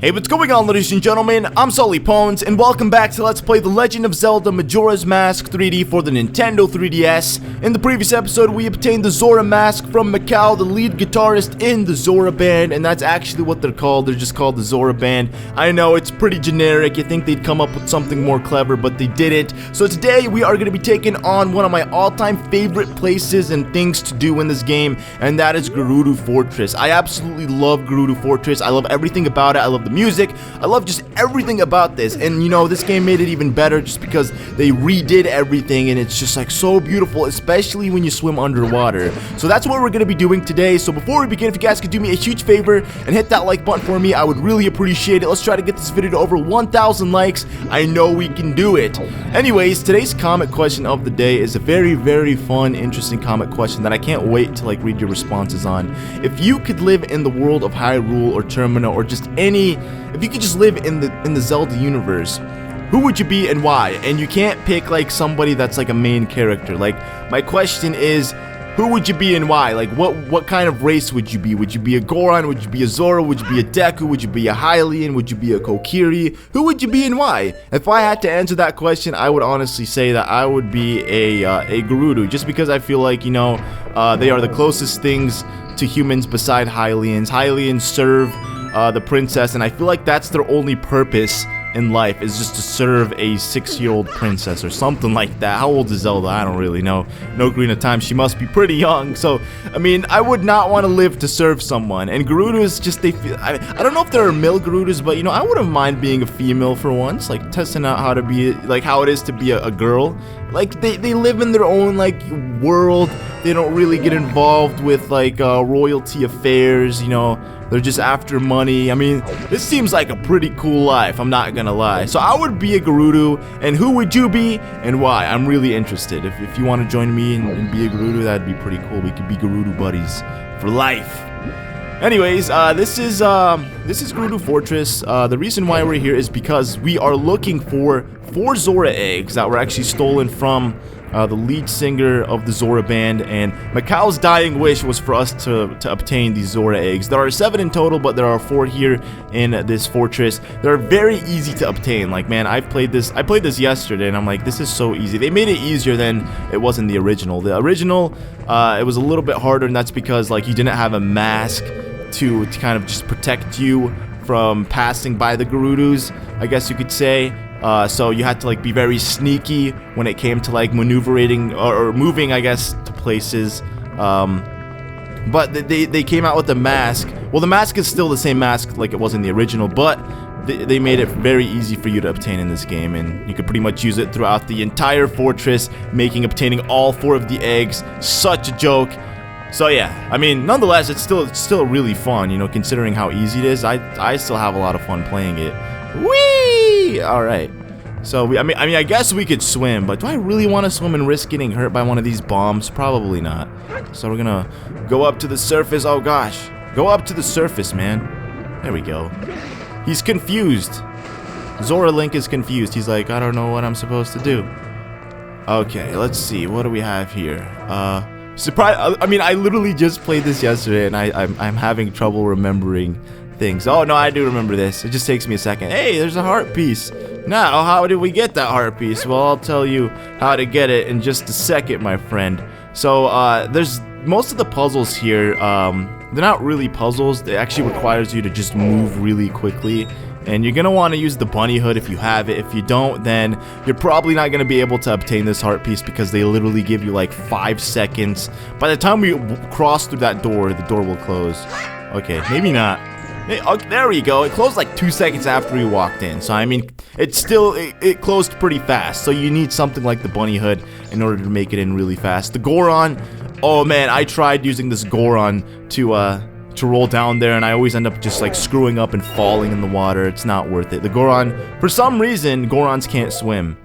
Hey, what's going on, ladies and gentlemen? I'm SullyPwnz, and welcome back to Let's Play The Legend of Zelda Majora's Mask 3D for the Nintendo 3DS. In the previous episode, we obtained the Zora mask from Mikau, the lead guitarist in the Zora band, and that's actually what they're called. They're just called the Zora band. I know, it's pretty generic. You think they'd come up with something more clever, but they didn't. So today, we are going to be taking on one of my all-time favorite places and things to do in this game, and that is Gerudo Fortress. I absolutely love Gerudo Fortress. I love everything about it. I love the music. I love just everything about this, and you know, this game made it even better just because they redid everything, and it's just like so beautiful, especially when you swim underwater. So that's what we're gonna be doing today. So before we begin, if you guys could do me a huge favor and hit that like button for me, I would really appreciate it. Let's try to get this video to over 1,000 likes. I know we can do it. Anyways, today's comment question of the day is a very, very fun, interesting comment question that I can't wait to like read your responses on. If you could live in the world of Hyrule or Termina or just if you could just live in the Zelda universe, who would you be and why? And you can't pick like somebody that's like a main character. Like, my question is, who would you be and why? Like, what kind of race would you be? Would you be a Goron? Would you be a Zora? Would you be a Deku? Would you be a Hylian? Would you be a Kokiri? Who would you be and why? If I had to answer that question, I would honestly say that I would be a Gerudo, just because I feel like, you know, they are the closest things to humans beside Hylians. Hylians serve the princess, and I feel like that's their only purpose in life, is just to serve a 6-year-old princess or something like that. How old is Zelda? I don't really know. No Ocarina of Time, she must be pretty young. So, I mean, I would not want to live to serve someone. And Gerudos, just, they feel, I don't know if there are male Gerudos, but, you know, I wouldn't mind being a female for once, like, testing out how to be, like, how it is to be a girl. Like, they live in their own, like, world. They don't really get involved with, like, royalty affairs, you know. They're just after money. I mean, this seems like a pretty cool life, I'm not gonna lie. So I would be a Gerudo, and who would you be, and why? I'm really interested. If you want to join me and be a Gerudo, that'd be pretty cool. We could be Gerudo buddies for life. Anyways, this is Gerudo Fortress. The reason why we're here is because we are looking for 4 Zora Eggs that were actually stolen from the lead singer of the Zora band, and Mikau's dying wish was for us to obtain these Zora Eggs. There are 7 in total, but there are 4 here in this fortress. They're very easy to obtain. Like, man, I played this yesterday, and I'm like, this is so easy. They made it easier than it was in the original. The original, it was a little bit harder, and that's because, like, you didn't have a mask to kind of just protect you from passing by the Gerudos, I guess you could say. So you had to like be very sneaky when it came to like maneuvering or moving, I guess, to places. But they came out with the mask. Well, the mask is still the same mask like it was in the original, but they made it very easy for you to obtain in this game, and you could pretty much use it throughout the entire fortress, making obtaining all 4 of the eggs such a joke. So yeah, I mean, nonetheless, it's still really fun, you know, considering how easy it is. I still have a lot of fun playing it. Whee! Alright. So, I mean, I guess we could swim, but do I really want to swim and risk getting hurt by one of these bombs? Probably not. So we're gonna go up to the surface. Oh gosh. Go up to the surface, man. There we go. He's confused. Zora Link is confused. He's like, I don't know what I'm supposed to do. Okay, let's see. What do we have here? Surprise! I mean, I literally just played this yesterday, and I'm having trouble remembering things. Oh no, I do remember this. It just takes me a second. Hey, there's a heart piece. Now, how did we get that heart piece? Well, I'll tell you how to get it in just a second, my friend. So, there's most of the puzzles here. They're not really puzzles. It actually requires you to just move really quickly. And you're gonna want to use the bunny hood if you have it. If you don't, then you're probably not gonna be able to obtain this heart piece because they literally give you like 5 seconds. By the time we cross through that door, the door will close. Okay, maybe not. Oh, there we go. It closed like 2 seconds after we walked in. So I mean, it closed pretty fast. So you need something like the bunny hood in order to make it in really fast. The Goron, oh man, I tried using this Goron to roll down there, and I always end up just like screwing up and falling in the water. It's not worth it. The Goron, for some reason, Gorons can't swim.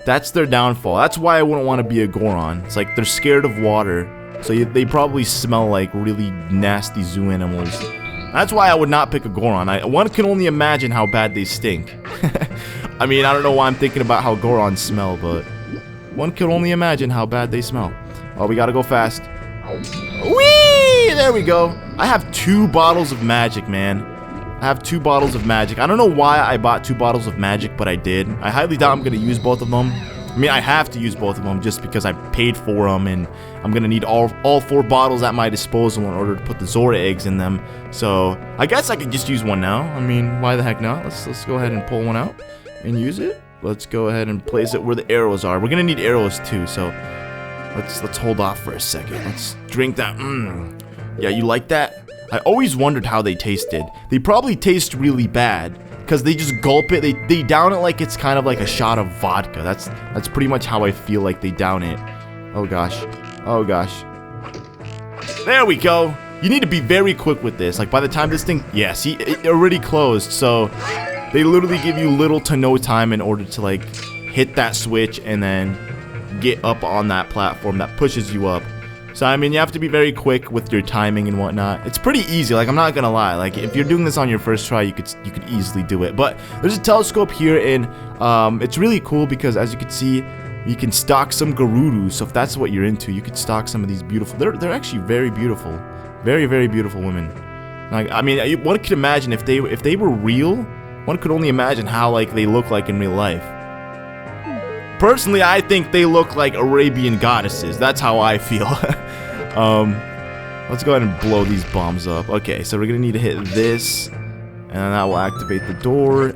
That's their downfall. That's why I wouldn't want to be a Goron. It's like they're scared of water, so they probably smell like really nasty zoo animals. That's why I would not pick a Goron. One can only imagine how bad they stink. I mean, I don't know why I'm thinking about how Gorons smell, but one can only imagine how bad they smell. Oh, we gotta go fast. Whee! There we go. I have 2 bottles of magic, man. I have 2 bottles of magic. I don't know why I bought 2 bottles of magic, but I did. I highly doubt I'm going to use both of them. I mean, I have to use both of them just because I paid for them, and I'm going to need all 4 bottles at my disposal in order to put the Zora eggs in them. So, I guess I could just use one now. I mean, why the heck not? Let's go ahead and pull one out and use it. Let's go ahead and place it where the arrows are. We're going to need arrows too, so let's hold off for a second. Let's drink that. Yeah, you like that? I always wondered how they tasted. They probably taste really bad because they just gulp it. They down it like it's kind of like a shot of vodka. That's pretty much how I feel like they down it. Oh gosh. Oh gosh. There we go. You need to be very quick with this. Like by the time this thing, yeah, see, it already closed. So they literally give you little to no time in order to like hit that switch and then get up on that platform that pushes you up. So, I mean, you have to be very quick with your timing and whatnot. It's pretty easy, like, I'm not gonna lie. Like, if you're doing this on your first try, you could easily do it. But there's a telescope here, and it's really cool because, as you can see, you can stock some Gerudos. So if that's what you're into, you could stock some of these beautiful... They're actually very beautiful. Very, very beautiful women. Like, I mean, one could imagine if they were real, one could only imagine how, like, they look like in real life. Personally, I think they look like Arabian goddesses. That's how I feel. Let's go ahead and blow these bombs up. Okay, so we're gonna need to hit this, and that will activate the door.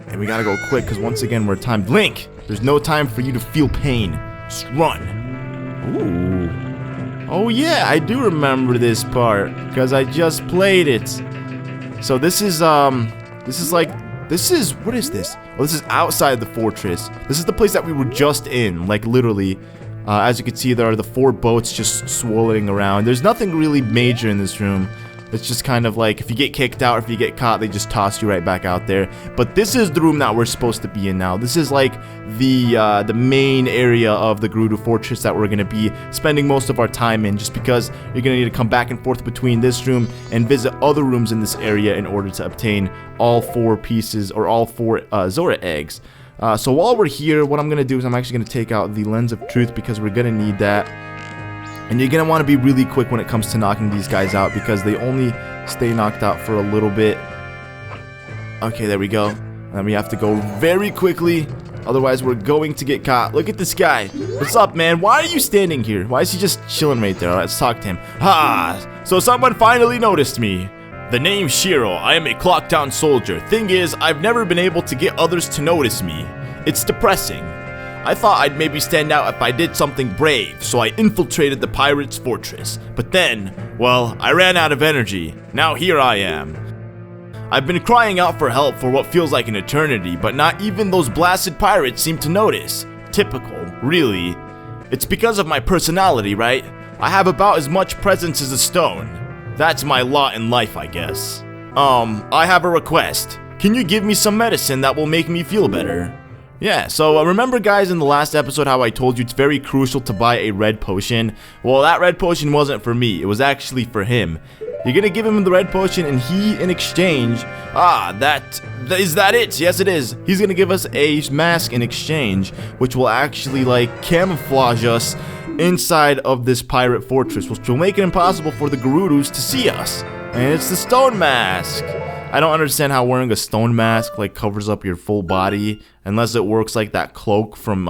And we gotta go quick, because once again, we're timed. Link! There's no time for you to feel pain. Just run. Ooh. Oh yeah, I do remember this part, because I just played it. So this is, what is this? Oh, this is outside the fortress. This is the place that we were just in, like literally. As you can see, there are the 4 boats just swirling around. There's nothing really major in this room. It's just kind of like, if you get kicked out or if you get caught, they just toss you right back out there. But this is the room that we're supposed to be in now. This is like the main area of the Gerudo Fortress that we're going to be spending most of our time in, just because you're going to need to come back and forth between this room and visit other rooms in this area in order to obtain all 4 pieces, or all 4 Zora eggs. So while we're here, what I'm going to do is I'm actually going to take out the Lens of Truth, because we're going to need that. And you're going to want to be really quick when it comes to knocking these guys out, because they only stay knocked out for a little bit. Okay, there we go. And we have to go very quickly, otherwise we're going to get caught. Look at this guy. What's up, man? Why are you standing here? Why is he just chilling right there? All right, let's talk to him. Ha! So someone finally noticed me. The name's Shiro. I am a clock-down soldier. Thing is, I've never been able to get others to notice me. It's depressing. I thought I'd maybe stand out if I did something brave, so I infiltrated the pirates' fortress. But then, well, I ran out of energy. Now here I am. I've been crying out for help for what feels like an eternity, but not even those blasted pirates seem to notice. Typical, really. It's because of my personality, right? I have about as much presence as a stone. That's my lot in life, I guess. I have a request. Can you give me some medicine that will make me feel better? Yeah, so remember guys in the last episode how I told you it's very crucial to buy a red potion? Well, that red potion wasn't for me, it was actually for him. You're gonna give him the red potion, and he, in exchange, is that it? Yes it is. He's gonna give us a mask in exchange, which will actually like camouflage us inside of this pirate fortress, which will make it impossible for the Gerudos to see us. And it's the stone mask. I don't understand how wearing a stone mask like covers up your full body, unless it works like that cloak from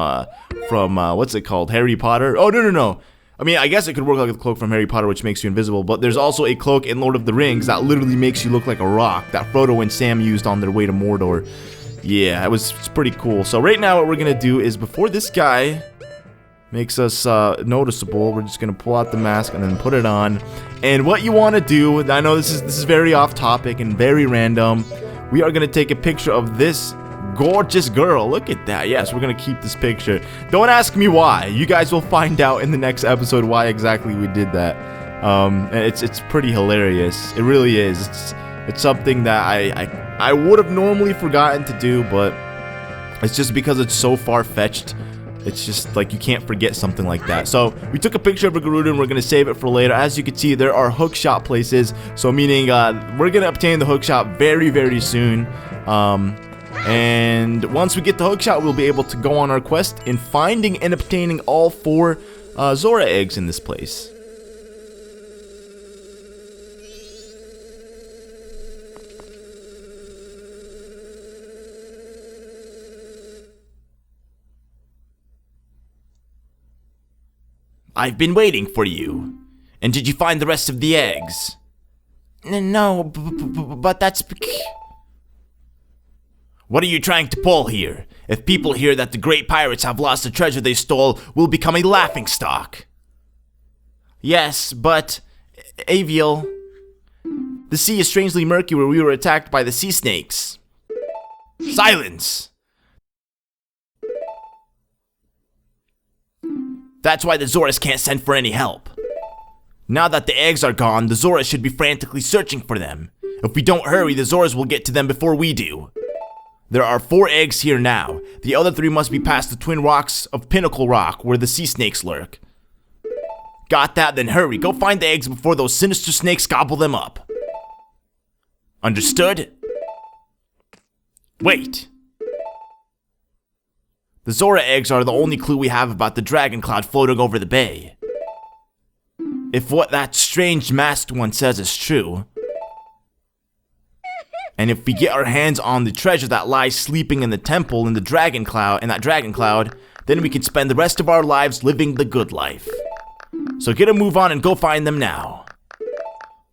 what's it called, Harry Potter? Oh no. I mean, I guess it could work like the cloak from Harry Potter, which makes you invisible, but there's also a cloak in Lord of the Rings that literally makes you look like a rock that Frodo and Sam used on their way to Mordor. Yeah, it's pretty cool. So right now what we're gonna do is, before this guy makes us noticeable, we're just gonna pull out the mask and then put it on. And what you want to do, I know this is very off topic and very random, we are gonna take a picture of this gorgeous girl. Look at that. Yes, we're gonna keep this picture. Don't ask me why. You guys will find out in the next episode why exactly we did that. It's pretty hilarious. It really is. It's something that I would have normally forgotten to do, but it's just because it's so far-fetched. It's just like you can't forget something like that. So we took a picture of a Gerudo and we're gonna save it for later. As you can see, there are hookshot places, so meaning we're gonna obtain the hookshot very, very soon. And once we get the hookshot, we'll be able to go on our quest in finding and obtaining all 4 Zora eggs in this place. I've been waiting for you. And did you find the rest of the eggs? No, but that's... What are you trying to pull here? If people hear that the great pirates have lost the treasure they stole, we'll become a laughingstock. Yes, but... Aviel... The sea is strangely murky where we were attacked by the sea snakes. Silence! That's why the Zoras can't send for any help. Now that the eggs are gone, the Zoras should be frantically searching for them. If we don't hurry, the Zoras will get to them before we do. There are 4 eggs here now. The other 3 must be past the twin rocks of Pinnacle Rock, where the sea snakes lurk. Got that? Then hurry. Go find the eggs before those sinister snakes gobble them up. Understood? Wait. The Zora Eggs are the only clue we have about the dragon cloud floating over the bay. If what that strange masked one says is true, and if we get our hands on the treasure that lies sleeping in the temple in that dragon cloud, then we can spend the rest of our lives living the good life. So get a move on and go find them now.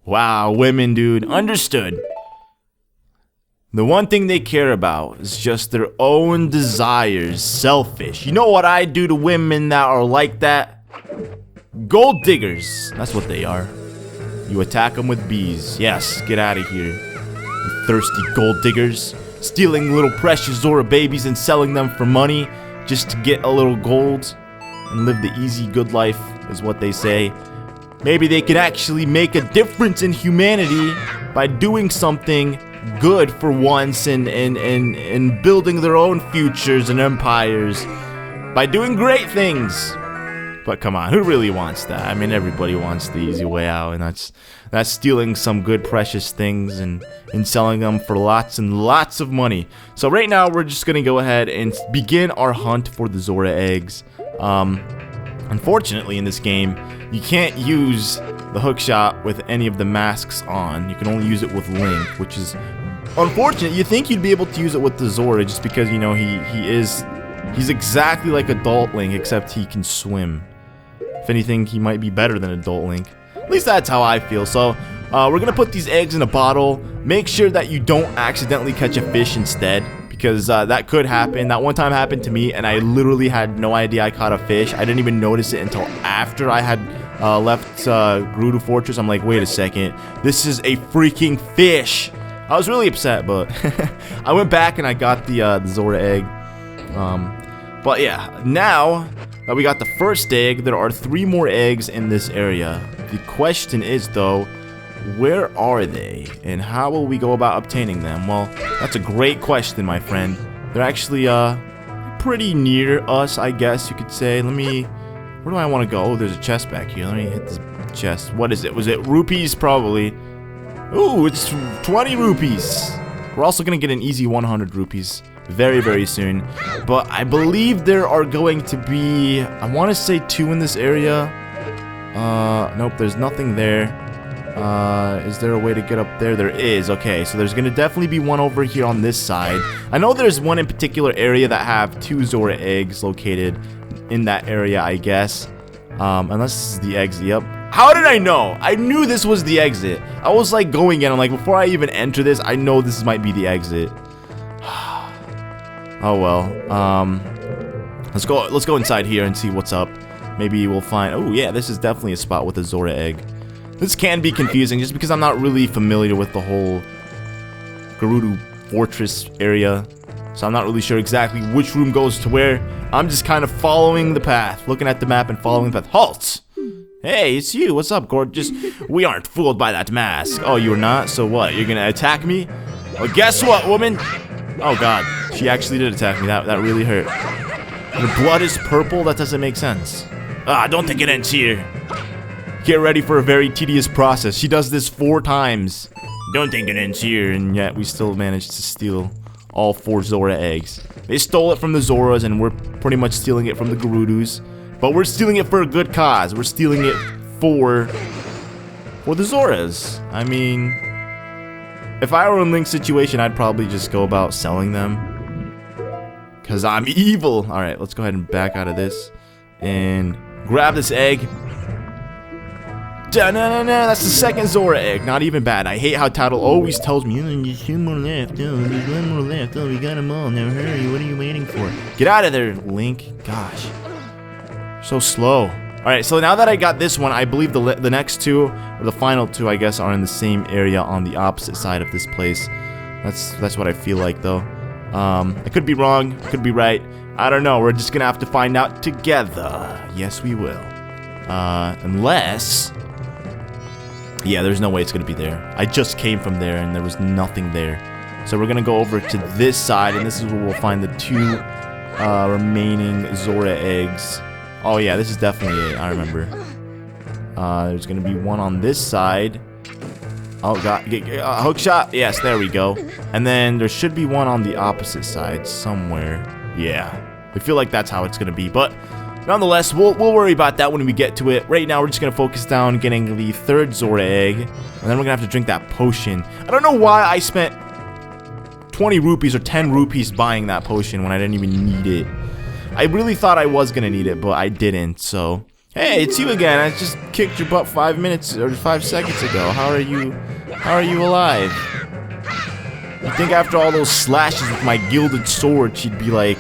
Wow, women, dude. Understood. The one thing they care about is just their own desires. Selfish. You know what I do to women that are like that? Gold diggers. That's what they are. You attack them with bees. Yes, get out of here. You thirsty gold diggers. Stealing little precious Zora babies and selling them for money just to get a little gold and live the easy good life is what they say. Maybe they can actually make a difference in humanity by doing something good for once and building their own futures and empires by doing great things. But come on, who really wants that? I mean, everybody wants the easy way out, and that's stealing some good precious things and selling them for lots and lots of money. So right now we're just gonna go ahead and begin our hunt for the Zora Eggs. Unfortunately in this game you can't use the hookshot with any of the masks on. You can only use it with Link, which is unfortunate. You think you'd be able to use it with the Zora just because, you know, he's exactly like adult Link, except he can swim. If anything, he might be better than adult Link. At least that's how I feel. So we're gonna put these eggs in a bottle. Make sure that you don't accidentally catch a fish instead, because that could happen. That one time happened to me and I literally had no idea I caught a fish. I didn't even notice it until after I had left Gerudo Fortress. I'm like, wait a second, this is a freaking fish. I was really upset, but I went back and I got the Zora Egg. But yeah, now that we got the first egg, there are 3 more eggs in this area. The question is though, where are they and how will we go about obtaining them? Well, that's a great question, my friend. They're actually pretty near us, I guess you could say. Where do I want to go? Oh, there's a chest back here. Let me hit this chest. What is it? Was it rupees? Probably. Ooh, it's 20 rupees. We're also gonna get an easy 100 rupees very, very soon. But I believe there are going to be, I want to say 2 in this area. Nope, there's nothing there. Is there a way to get up there? There is. Okay, so there's gonna definitely be one over here on this side. I know there's one in particular area that have 2 Zora Eggs located in that area, I guess. Unless this is the exit. Yep. How did I know? I knew this was the exit. I was like going in. I'm like, before I even enter this, I know this might be the exit. Oh well. Let's go inside here and see what's up. Maybe we'll find. Oh yeah, this is definitely a spot with a Zora Egg. This can be confusing just because I'm not really familiar with the whole Gerudo Fortress area. So I'm not really sure exactly which room goes to where. I'm just kind of following the path, looking at the map and following the path. Halt! Hey, it's you. What's up, gorgeous? We aren't fooled by that mask. Oh, you're not? So what? You're gonna attack me? Well, guess what, woman? Oh god, she actually did attack me. That really hurt. Her blood is purple? That doesn't make sense. Ah, don't think it ends here. Get ready for a very tedious process. She does this 4 times. Don't think it ends here, and yet we still managed to steal all 4 Zora Eggs. They stole it from the Zoras, and we're pretty much stealing it from the Gerudos. But we're stealing it for a good cause. We're stealing it for the Zoras. I mean, if I were in Link's situation, I'd probably just go about selling them. Because I'm evil. Alright, let's go ahead and back out of this. And Grab this egg. Da-na-na-na, that's the second Zora egg. Not even bad. I hate how Title always tells me, there's two more left. Oh, there's one more left. Oh, we got them all. Now hurry. What are you waiting for? Get out of there, Link. Gosh. So slow. Alright, so now that I got this one, I believe the next two, or the final two, I guess, are in the same area on the opposite side of this place. That's what I feel like, though. I could be wrong. Could be right. I don't know. We're just gonna have to find out together. Yes, we will. Unless... Yeah, there's no way it's gonna be there. I just came from there and there was nothing there. So we're gonna go over to this side, and this is where we'll find the two remaining Zora eggs. Oh yeah, this is definitely it. I remember. There's gonna be one on this side. Oh god, hook shot. Yes, there we go. And then there should be one on the opposite side somewhere. Yeah, I feel like that's how it's gonna be, but. Nonetheless, we'll worry about that when we get to it. Right now, we're just going to focus down getting the third Zora egg. And then we're going to have to drink that potion. I don't know why I spent 20 rupees or 10 rupees buying that potion when I didn't even need it. I really thought I was going to need it, but I didn't. So, hey, it's you again. I just kicked your butt 5 minutes or 5 seconds ago. How are you alive? You think after all those slashes with my gilded sword, she'd be like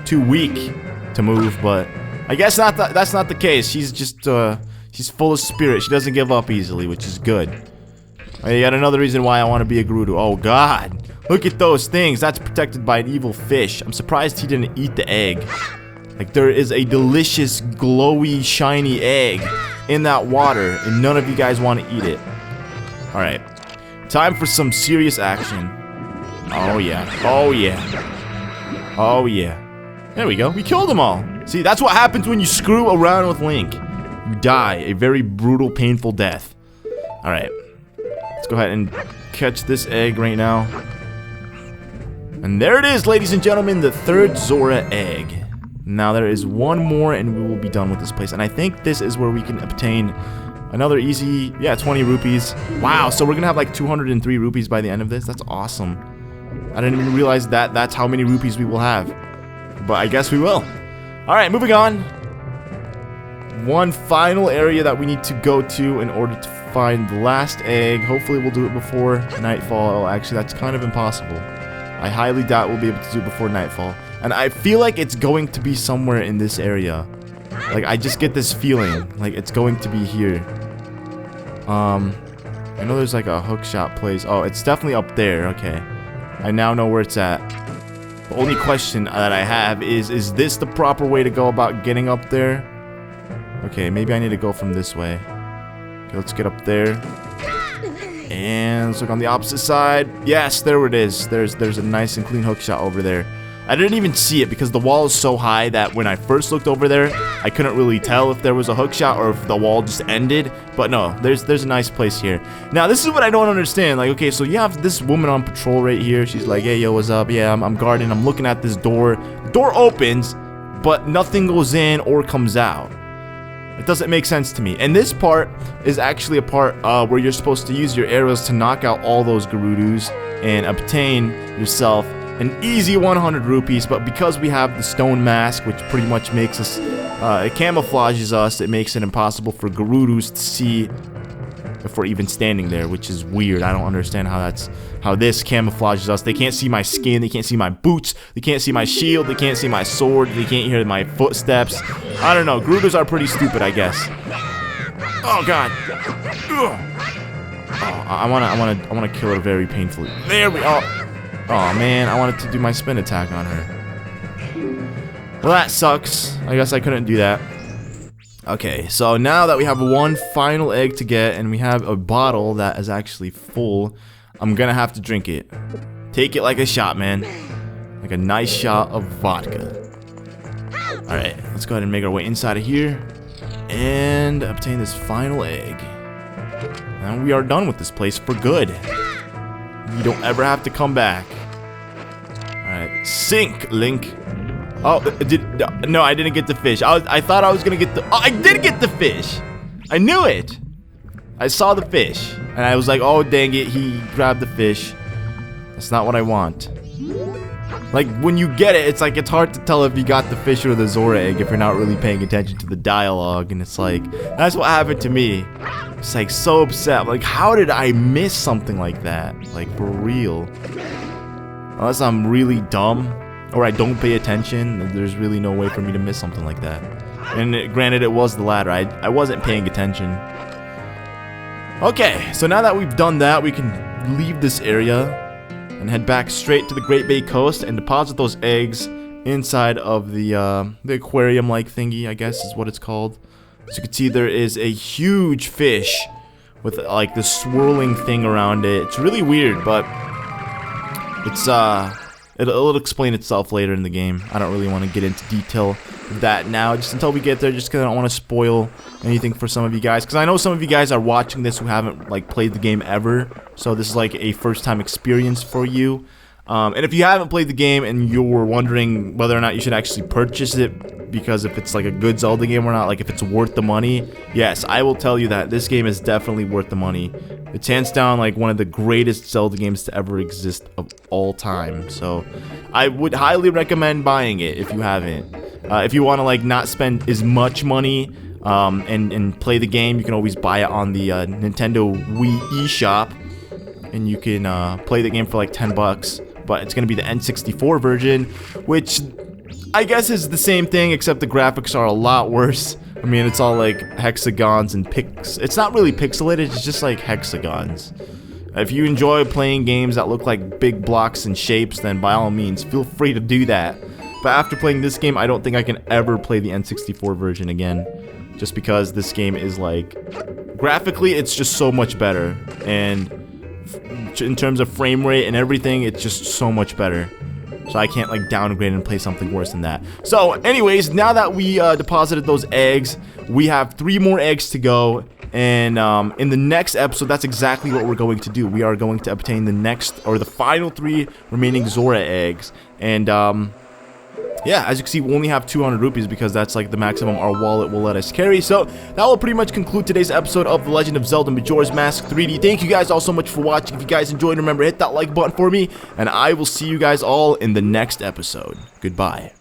too weak to move, but... I guess that's not the case. She's just, she's full of spirit. She doesn't give up easily, which is good. I got another reason why I want to be a Gerudo. Oh, God. Look at those things. That's protected by an evil fish. I'm surprised he didn't eat the egg. Like, there is a delicious, glowy, shiny egg in that water, and none of you guys want to eat it. Alright. Time for some serious action. Oh, yeah. Oh, yeah. Oh, yeah. There we go. We killed them all. See, that's what happens when you screw around with Link. You die a very brutal, painful death. Alright. Let's go ahead and catch this egg right now. And there it is, ladies and gentlemen, the third Zora egg. Now there is one more and we will be done with this place. And I think this is where we can obtain another easy, yeah, 20 rupees. Wow, so we're going to have like 203 rupees by the end of this. That's awesome. I didn't even realize that that's how many rupees we will have. But I guess we will. Alright, moving on. One final area that we need to go to in order to find the last egg. Hopefully we'll do it before nightfall. Oh, actually, that's kind of impossible. I highly doubt we'll be able to do it before nightfall. And I feel like it's going to be somewhere in this area. Like, I just get this feeling. Like, it's going to be here. I know there's like a hookshot place. Oh, it's definitely up there. Okay. I now know where it's at. The only question that I have is this the proper way to go about getting up there? Okay, maybe I need to go from this way. Okay, let's get up there. And let's look on the opposite side. Yes, there it is. There's a nice and clean hookshot over there. I didn't even see it because the wall is so high that when I first looked over there, I couldn't really tell if there was a hookshot or if the wall just ended. But no, there's a nice place here. Now, this is what I don't understand. Like, okay, so you have this woman on patrol right here. She's like, hey, yo, what's up? Yeah, I'm guarding. I'm looking at this door. The door opens, but nothing goes in or comes out. It doesn't make sense to me. And this part is actually a part where you're supposed to use your arrows to knock out all those Gerudos and obtain yourself an easy 100 rupees, but because we have the stone mask, which pretty much makes us, it camouflages us, it makes it impossible for Gerudos to see if we're even standing there, which is weird. I don't understand how this camouflages us. They can't see my skin, they can't see my boots, they can't see my shield, they can't see my sword, they can't hear my footsteps. I don't know, Gerudos are pretty stupid, I guess. Oh god. Ugh. Oh, I wanna kill her very painfully. There we are. Oh man, I wanted to do my spin attack on her. Well, that sucks. I guess I couldn't do that. Okay, so now that we have one final egg to get and we have a bottle that is actually full, I'm gonna have to drink it. Take it like a shot, man. Like a nice shot of vodka. Alright, let's go ahead and make our way inside of here and obtain this final egg. And we are done with this place for good. You don't ever have to come back. Alright, sink, Link. Oh, no, I didn't get the fish. I thought I was gonna get the... Oh, I did get the fish! I knew it! I saw the fish. And I was like, oh, dang it, he grabbed the fish. That's not what I want. Like, when you get it, it's like, it's hard to tell if you got the fish or the Zora Egg if you're not really paying attention to the dialogue. And it's like, that's what happened to me. It's like, so upset. Like, how did I miss something like that? Like, for real. Unless I'm really dumb or I don't pay attention, there's really no way for me to miss something like that. And granted, it was the latter. I wasn't paying attention. Okay, so now that we've done that, we can leave this area and head back straight to the Great Bay Coast and deposit those eggs inside of the aquarium-like thingy, I guess is what it's called. As you can see, there is a huge fish with like this swirling thing around it. It's really weird, but it's it'll explain itself later in the game. I don't really want to get into detail of that now, just until we get there, just because I don't want to spoil anything for some of you guys, because I know some of you guys are watching this who haven't like played the game ever, so this is like a first-time experience for you. And if you haven't played the game and you're wondering whether or not you should actually purchase it, because if it's like a good Zelda game or not, like if it's worth the money, yes, I will tell you that this game is definitely worth the money. It's hands down like one of the greatest Zelda games to ever exist of all time. So I would highly recommend buying it if you haven't. If you want to like not spend as much money and play the game, you can always buy it on the Nintendo Wii eShop, and you can play the game for like 10 bucks. But it's going to be the N64 version, which I guess is the same thing, except the graphics are a lot worse. I mean, it's all like hexagons and it's not really pixelated, it's just like hexagons. If you enjoy playing games that look like big blocks and shapes, then by all means, feel free to do that. But after playing this game, I don't think I can ever play the N64 version again. Just because this game is like, graphically, it's just so much better. And in terms of frame rate and everything, it's just so much better. So I can't like downgrade and play something worse than that. So anyways, now that we deposited those eggs, we have 3 more eggs to go. And in the next episode, that's exactly what we're going to do. We are going to obtain the final 3 remaining Zora eggs. And yeah, as you can see, we only have 200 rupees because that's like the maximum our wallet will let us carry. So that will pretty much conclude today's episode of The Legend of Zelda Majora's Mask 3D. Thank you guys all so much for watching. If you guys enjoyed, remember, hit that like button for me, and I will see you guys all in the next episode. Goodbye.